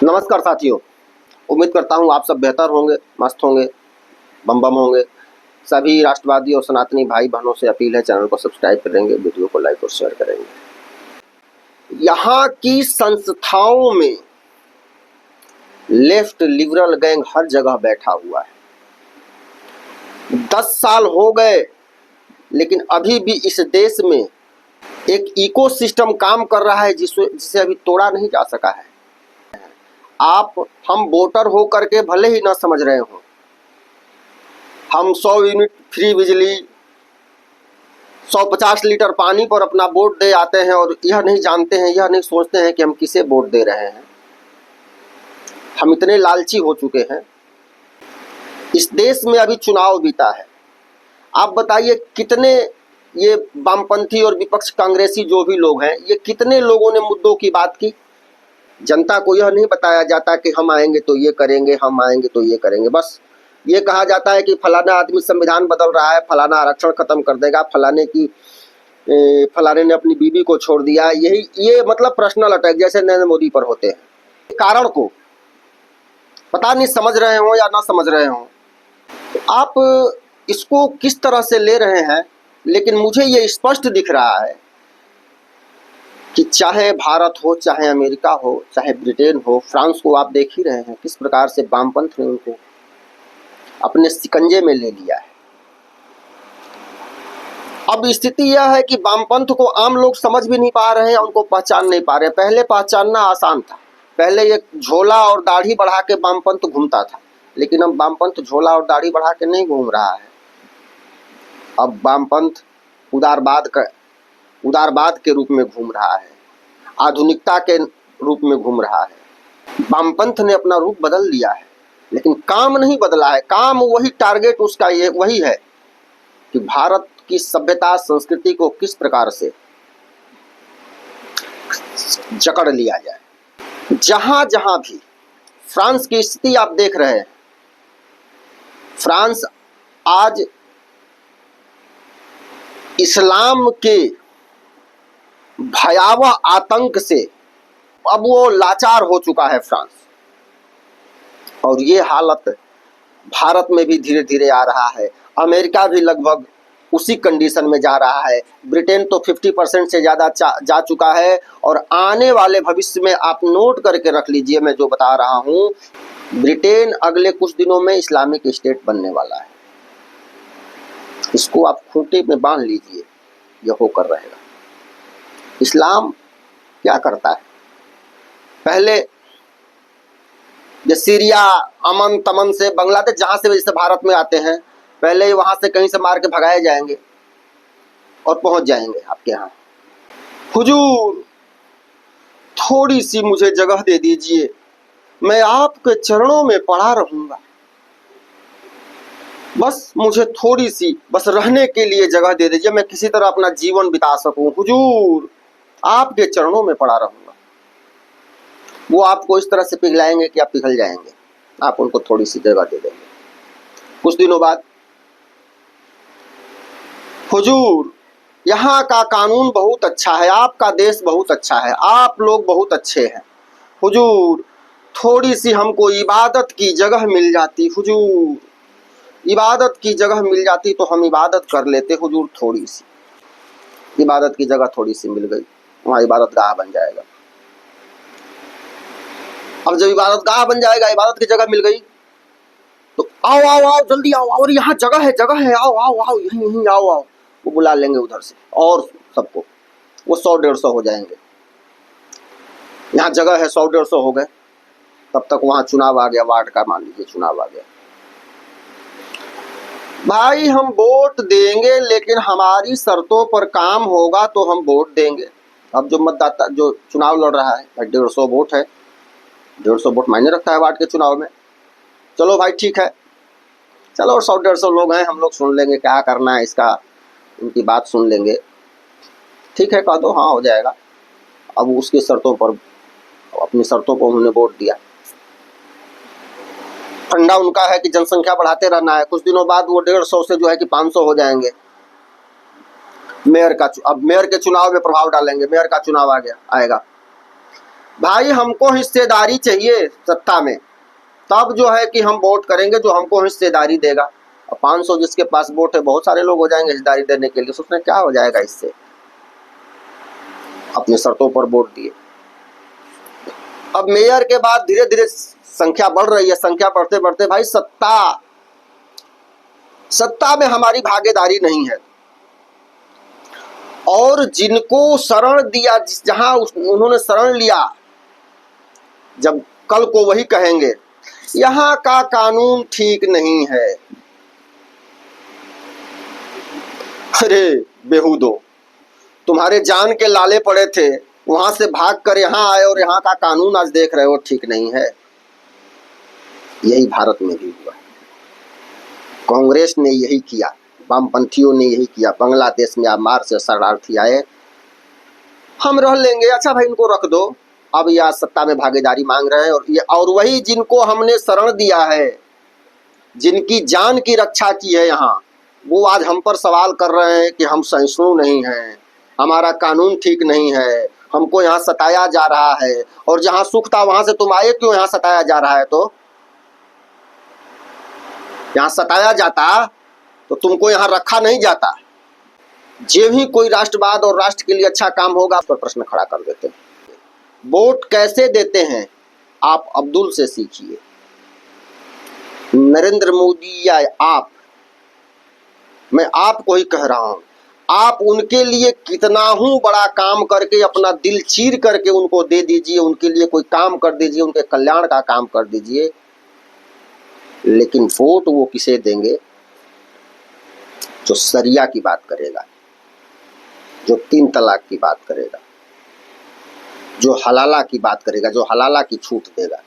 नमस्कार साथियों, उम्मीद करता हूँ आप सब बेहतर होंगे, मस्त होंगे, बम बम होंगे। सभी राष्ट्रवादी और सनातनी भाई बहनों से अपील है, चैनल को सब्सक्राइब करेंगे, वीडियो को लाइक और शेयर करेंगे। यहाँ की संस्थाओं में लेफ्ट लिबरल गैंग हर जगह बैठा हुआ है। 10 साल हो गए, लेकिन अभी भी इस देश में एक इकोसिस्टम काम कर रहा है जिसे अभी तोड़ा नहीं जा सका है। हम वोटर हो करके भले ही ना समझ रहे हो, हम 100 यूनिट फ्री बिजली, 150 लीटर पानी पर अपना वोट दे आते हैं और यह नहीं जानते हैं, यह नहीं सोचते हैं कि हम किसे वोट दे रहे हैं। हम इतने लालची हो चुके हैं। इस देश में अभी चुनाव बीता है, आप बताइए कितने ये वामपंथी और विपक्ष कांग्रेसी जो भी लोग हैं, ये कितने लोगों ने मुद्दों की बात की। जनता को यह नहीं बताया जाता कि हम आएंगे तो ये करेंगे, हम आएंगे तो ये करेंगे। बस ये कहा जाता है कि फलाना आदमी संविधान बदल रहा है, फलाना आरक्षण खत्म कर देगा, फलाने ने अपनी बीबी को छोड़ दिया। ये मतलब पर्सनल अटैक जैसे नरेंद्र मोदी पर होते हैं। कारण को पता नहीं समझ रहे हो या ना समझ रहे हो, आप इसको किस तरह से ले रहे हैं। लेकिन मुझे ये स्पष्ट दिख रहा है कि चाहे भारत हो, चाहे अमेरिका हो, चाहे ब्रिटेन हो, फ्रांस को आप देख ही रहे हैं किस प्रकार से वामपंथ ने उनको अपने शिकंजे में ले लिया है। अब स्थिति यह है कि वामपंथ को आम लोग समझ भी नहीं पा रहे हैं, उनको पहचान नहीं पा रहे हैं। पहले पहचानना आसान था, पहले ये झोला और दाढ़ी बढ़ा के वामपंथ घूमता था, लेकिन अब वामपंथ झोला और दाढ़ी बढ़ा के नहीं घूम रहा है। अब वामपंथ उदारवाद के रूप में घूम रहा है, आधुनिकता के रूप में घूम रहा है। वामपंथ ने अपना रूप बदल लिया है, लेकिन काम नहीं बदला है। काम वही, टारगेट उसका ये वही है कि भारत की सभ्यता संस्कृति को किस प्रकार से जकड़ लिया जाए। जहां जहां भी फ्रांस की स्थिति आप देख रहे हैं, फ्रांस आज इस्लाम के भयावह आतंक से अब वो लाचार हो चुका है फ्रांस। और ये हालत भारत में भी धीरे धीरे आ रहा है। अमेरिका भी लगभग उसी कंडीशन में जा रहा है। ब्रिटेन तो 50% से ज़्यादा जा चुका है। और आने वाले भविष्य में आप नोट करके रख लीजिए, मैं जो बता रहा हूँ, ब्रिटेन अगले कुछ दिनों में इस्लामिक स्टेट बनने वाला है। इसको आप खूंटे में बांध लीजिए, यह होकर रहेगा। इस्लाम क्या करता है, पहले ये सीरिया, अमन तमन से, बांग्लादेश, जहां से जैसे भारत में आते हैं, पहले ही वहां से कहीं से मार के भगाए जाएंगे और पहुंच जाएंगे आपके यहाँ। हुजूर, थोड़ी सी मुझे जगह दे दीजिए, मैं आपके चरणों में पड़ा रहूंगा। बस मुझे थोड़ी सी, बस रहने के लिए जगह दे दीजिए, मैं किसी तरह अपना जीवन बिता सकूं। हुजूर, आपके चरणों में पड़ा रहूंगा। वो आपको इस तरह से पिघलाएंगे कि आप पिघल जाएंगे। आप उनको थोड़ी सी जगह दे देंगे। कुछ दिनों बाद, हुजूर, यहाँ का कानून बहुत अच्छा है, आपका देश बहुत अच्छा है, आप लोग बहुत अच्छे हैं। हुजूर, थोड़ी सी हमको इबादत की जगह मिल जाती। हुजूर, इबादत की जगह मिल जाती तो हम इबादत कर लेते। हुजूर, थोड़ी सी इबादत की जगह थोड़ी सी मिल गई, वहाँ इबादत गाह बन जाएगा। अब जब इबादत गाह बन जाएगा, इबादत की जगह मिल गई, तो आओ आओ आओ, जल्दी आओ, और यहाँ जगह है, आओ आओ आओ, यहीं आओ आओ। वो बुला लेंगे उधर से और सबको, वो 100-150 हो जाएंगे। यहाँ जगह है, 100-150 हो गए, तब तक वहाँ चुनाव आ गया, वार्ड का मान लीजिए चुनाव आ गया। भाई, हम वोट देंगे, लेकिन हमारी शर्तों पर काम होगा तो हम वोट देंगे। अब जो मतदाता, जो चुनाव लड़ रहा है, 150 वोट है, 150 वोट मायने रखता है वार्ड के चुनाव में। चलो भाई, ठीक है, चलो 100-150 लोग हैं, हम लोग सुन लेंगे, क्या करना है इसका, उनकी बात सुन लेंगे। ठीक है, कह दो, हाँ हो जाएगा। अब उसकी शर्तों पर, अपनी शर्तों पर उन्होंने वोट दिया। फंडा उनका है कि जनसंख्या बढ़ाते रहना है। कुछ दिनों बाद वो 150 से जो है कि 500 हो जाएंगे। अब मेयर के चुनाव में प्रभाव डालेंगे। मेयर का चुनाव आएगा, भाई हमको हिस्सेदारी चाहिए सत्ता में, तब जो है कि हम वोट करेंगे जो हमको हिस्सेदारी देगा। और 500 जिसके पास वोट है, बहुत सारे लोग हो जाएंगे हिस्सेदारी देने के लिए, सोचने क्या हो जाएगा इससे, अपनी शर्तों पर वोट दिए। अब मेयर के बाद धीरे धीरे संख्या बढ़ रही है, संख्या बढ़ते बढ़ते भाई सत्ता में हमारी भागीदारी नहीं है। और जिनको शरण दिया, जहां उन्होंने शरण लिया, जब कल को वही कहेंगे यहाँ का कानून ठीक नहीं है। अरे बेहूदो, तुम्हारे जान के लाले पड़े थे, वहां से भाग कर यहाँ आए और यहाँ का कानून आज देख रहे हो ठीक नहीं है। यही भारत में भी हुआ, कांग्रेस ने यही किया, वामपंथियों ने यही किया। बांग्लादेश में म्यांमार से शरणार्थी आए, हम रह लेंगे, अच्छा भाई इनको रख दो। अब यह सत्ता में भागीदारी मांग रहे हैं, और वही जिनको हमने शरण दिया है, जिनकी जान की रक्षा की है यहाँ, वो आज हम पर सवाल कर रहे हैं कि हम सहिष्णु नहीं हैं, हमारा कानून ठीक नहीं है, हमको यहाँ सताया जा रहा है। और जहाँ सुख था वहां से तुम आए क्यों, यहाँ सताया जा रहा है? तो यहाँ सताया जाता तो तुमको यहाँ रखा नहीं जाता। जो भी कोई राष्ट्रवाद और राष्ट्र के लिए अच्छा काम होगा उस पर प्रश्न खड़ा कर देते हैं। वोट कैसे देते हैं आप अब्दुल से सीखिए। नरेंद्र मोदी या आप, मैं आपको ही कह रहा हूं, आप उनके लिए कितना ही बड़ा काम करके, अपना दिल चीर करके उनको दे दीजिए, उनके लिए कोई काम कर दीजिए, उनके कल्याण का काम कर दीजिए, लेकिन वोट वो किसे देंगे? जो शरिया की बात करेगा, जो 3 तलाक की बात करेगा, जो हलाला की बात करेगा, जो हलाला की छूट देगा,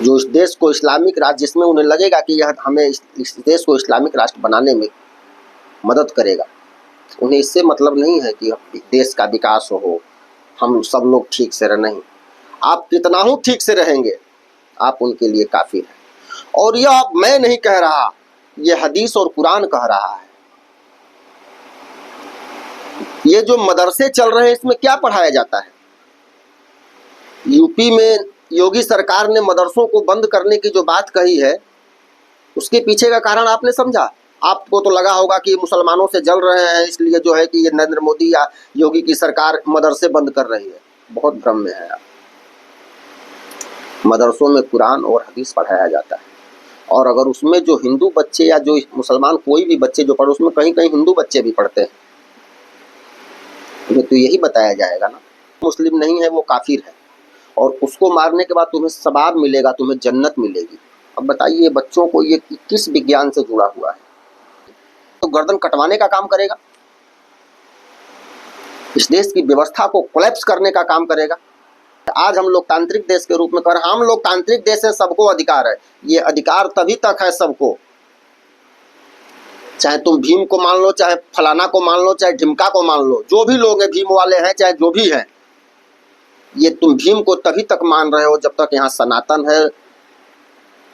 जो इस देश को इस्लामिक राष्ट्र, जिसमें उन्हें लगेगा कि यह हमें इस देश को इस्लामिक राष्ट्र बनाने में मदद करेगा। उन्हें इससे मतलब नहीं है कि देश का विकास हो, हम सब लोग ठीक से रह, नहीं, आप कितना ही ठीक से रहेंगे आप उनके लिए काफी है। और यह मैं नहीं कह रहा, यह हदीस और कुरान कह रहा है। ये जो मदरसे चल रहे हैं इसमें क्या पढ़ाया जाता है? यूपी में योगी सरकार ने मदरसों को बंद करने की जो बात कही है, उसके पीछे का कारण आपने समझा? आपको तो लगा होगा कि ये मुसलमानों से जल रहे हैं, इसलिए जो है कि ये नरेंद्र मोदी या योगी की सरकार मदरसे बंद कर रही है। बहुत भ्रम में है आप। मदरसों में कुरान और हदीस पढ़ाया जाता है, और अगर उसमें जो हिंदू बच्चे या जो मुसलमान कोई भी बच्चे जो पढ़े, उसमें कहीं कहीं हिंदू बच्चे भी पढ़ते हैं, तो यही बताया जाएगा ना, मुस्लिम नहीं है वो काफिर है, और उसको मारने के बाद तुम्हें सवाब मिलेगा, तुम्हें जन्नत मिलेगी। अब बताइए बच्चों को ये किस विज्ञान से जुड़ा हुआ है? तो गर्दन कटवाने का काम करेगा, इस देश की व्यवस्था को कोलैप्स करने का काम करेगा। आज हम लोकतांत्रिक देश के रूप में कर, हम लोकतांत्रिक देश है, सबको अधिकार है। ये अधिकार तभी तक है सबको, चाहे तुम भीम को मान लो, चाहे फलाना को मान लो, चाहे ढिमका को मान लो, जो भी लोग हैं भीम वाले हैं, चाहे जो भी हैं, ये तुम भीम को तभी तक मान रहे हो जब तक यहाँ सनातन है,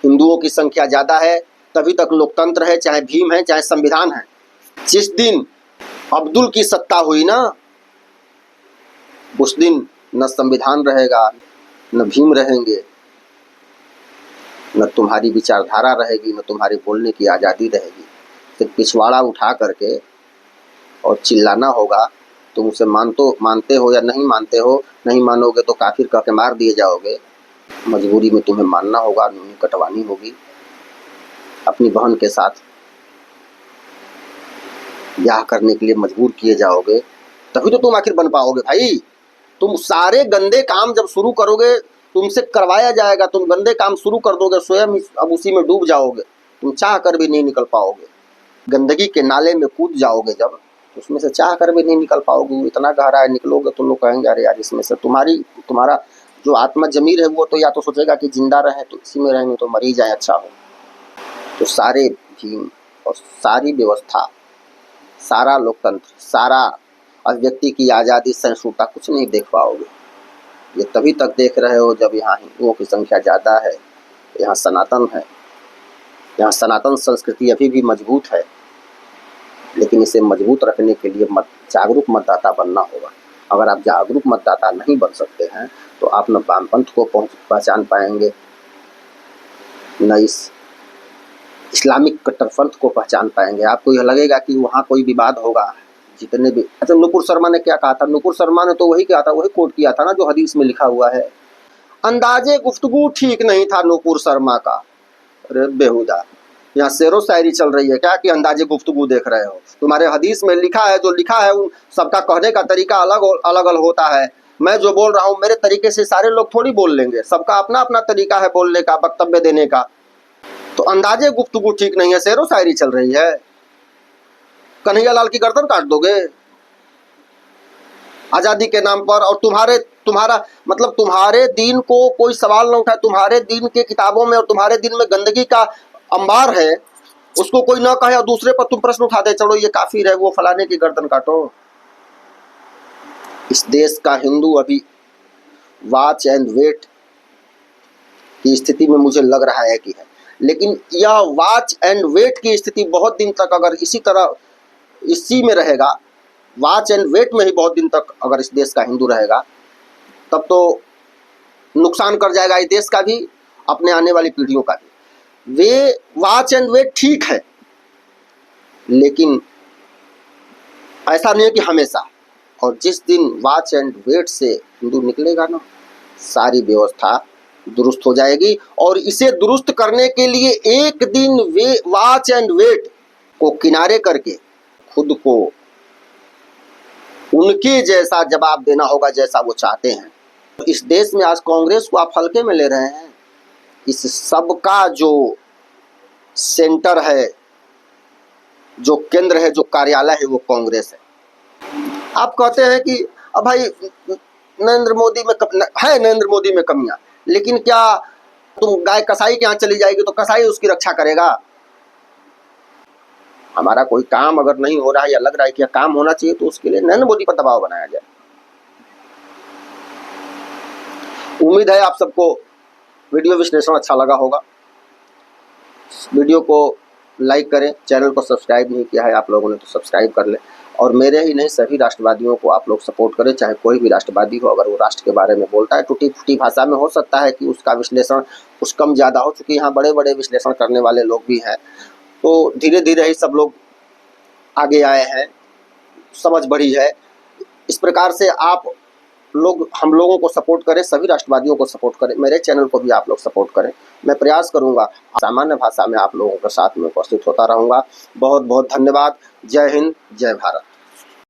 हिंदुओं की संख्या ज्यादा है, तभी तक लोकतंत्र है, चाहे भीम है चाहे संविधान है। जिस दिन अब्दुल की सत्ता हुई ना, उस दिन न संविधान रहेगा, न भीम रहेंगे, न तुम्हारी विचारधारा रहेगी, न तुम्हारी बोलने की आज़ादी रहेगी। सिर्फ पिछवाड़ा उठा करके और चिल्लाना होगा। तुम उसे मानते हो या नहीं मानते हो, नहीं मानोगे तो काफिर कह के मार दिए जाओगे। मजबूरी में तुम्हें मानना होगा, नूनी कटवानी होगी। अपनी बहन के साथ ब्याह करने के लिए मजबूर किए जाओगे, तभी तो तुम आखिर बन पाओगे भाई। तुम सारे गंदे काम जब शुरू करोगे, तुमसे करवाया जाएगा, तुम गंदे काम शुरू कर दोगे, स्वयं अब उसी में डूब जाओगे, तुम चाह कर भी नहीं निकल पाओगे। गंदगी के नाले में कूद जाओगे जब, उसमें से चाह कर भी नहीं निकल पाओगे। इतना गहरा है, निकलोगे तो लोग कहेंगे अरे यार इसमें से तुम्हारा जो आत्मा जमीर है वो तो या तो सोचेगा कि जिंदा रहे तो इसी में रहेंगे, तो मर ही जाए अच्छा हो। तो सारे भीम और सारी व्यवस्था, सारा लोकतंत्र, सारा अभिव्यक्ति की आज़ादी, सहिष्णुता कुछ नहीं देख पाओगे। ये तभी तक देख रहे हो जब यहाँ हिंदुओं की संख्या ज़्यादा है, यहाँ सनातन है, यहाँ सनातन संस्कृति अभी भी मजबूत है। लेकिन इसे मजबूत रखने के लिए जागरूक मतदाता बनना होगा। अगर आप जागरूक मतदाता नहीं बन सकते हैं तो आप न वामपंथ को पहचान पाएंगे, न इस इस्लामिक कट्टरपंथ को पहचान पाएंगे। आपको यह लगेगा कि वहाँ कोई विवाद होगा। जितने भी अच्छा, नुपुर शर्मा ने क्या कहा था? नुपुर शर्मा ने तो वही कहा था, वही कोट किया था ना जो हदीस में लिखा हुआ है। अंदाजे गुफ्तगू ठीक नहीं था नुपुर शर्मा का। अरे बेहुदा, यहाँ शेरो शायरी चल रही है क्या कि अंदाजे गुफ्तगू देख रहे हो? तुम्हारे हदीस में लिखा है, जो लिखा है उन सबका कहने का तरीका अलग अलग होता है। मैं जो बोल रहा हूँ मेरे तरीके से सारे लोग थोड़ी बोल लेंगे, सबका अपना अपना तरीका है बोलने का, वक्तव्य देने का। तो अंदाजे गुफ्तगू ठीक नहीं है, शेरो शायरी चल रही है। कन्हैया लाल की गर्दन काट दोगे आजादी के नाम पर। और तुम्हारा मतलब तुम्हारे दीन को कोई सवाल न उठाए, तुम्हारे दीन के किताबों में और तुम्हारे दीन में गंदगी का अंबार है, उसको कोई न कहे और दूसरे पर तुम प्रश्न उठाते चलो ये काफिर है, वो फलाने की गर्दन काटो। इस देश का हिंदू अभी वॉच एंड वेट की स्थिति में मुझे लग रहा है कि है, लेकिन यह वॉच एंड वेट की स्थिति बहुत दिन तक अगर इसी में रहेगा, वॉच एंड वेट में ही बहुत दिन तक अगर इस देश का हिंदू रहेगा, तब तो नुकसान कर जाएगा इस देश का भी, अपने आने वाली पीढ़ियों का भी। वे वॉच एंड वेट ठीक है, लेकिन ऐसा नहीं है कि हमेशा। और जिस दिन वॉच एंड वेट से हिंदू निकलेगा ना, सारी व्यवस्था दुरुस्त हो जाएगी। और इसे दुरुस्त करने के लिए एक दिन वे वॉच एंड वेट को किनारे करके खुद को उनके जैसा जवाब देना होगा जैसा वो चाहते हैं। इस देश में आज कांग्रेस को आप हल्के में ले रहे हैं। इस सब का जो सेंटर है, जो केंद्र है, जो कार्यालय है, वो कांग्रेस है। आप कहते हैं कि अब भाई नरेंद्र मोदी में कमियां, लेकिन क्या तुम गाय कसाई के यहाँ चली जाएगी तो कसाई उसकी रक्षा करेगा? हमारा कोई काम अगर नहीं हो रहा है या लग रहा है कि काम होना चाहिए तो उसके लिए नरेंद्र मोदी पर दबाव बनाया जाए। उम्मीद है आप सबको वीडियो विश्लेषण अच्छा लगा होगा। वीडियो को लाइक करें, चैनल को सब्सक्राइब नहीं किया है आप लोगों ने तो सब्सक्राइब कर लें। और मेरे ही नहीं सभी राष्ट्रवादियों को आप लोग सपोर्ट करें, चाहे कोई भी राष्ट्रवादी हो। अगर वो राष्ट्र के बारे में बोलता है टूटी फूटी भाषा में, हो सकता है कि उसका विश्लेषण कुछ कम ज़्यादा हो, चूँकि यहाँ बड़े बड़े विश्लेषण करने वाले लोग भी हैं। तो धीरे धीरे ही सब लोग आगे आए हैं, समझ बढ़ी है। इस प्रकार से आप लोग हम लोगों को सपोर्ट करें, सभी राष्ट्रवादियों को सपोर्ट करें, मेरे चैनल को भी आप लोग सपोर्ट करें। मैं प्रयास करूंगा सामान्य भाषा में आप लोगों के साथ में उपस्थित होता रहूंगा। बहुत बहुत धन्यवाद। जय हिंद, जय भारत।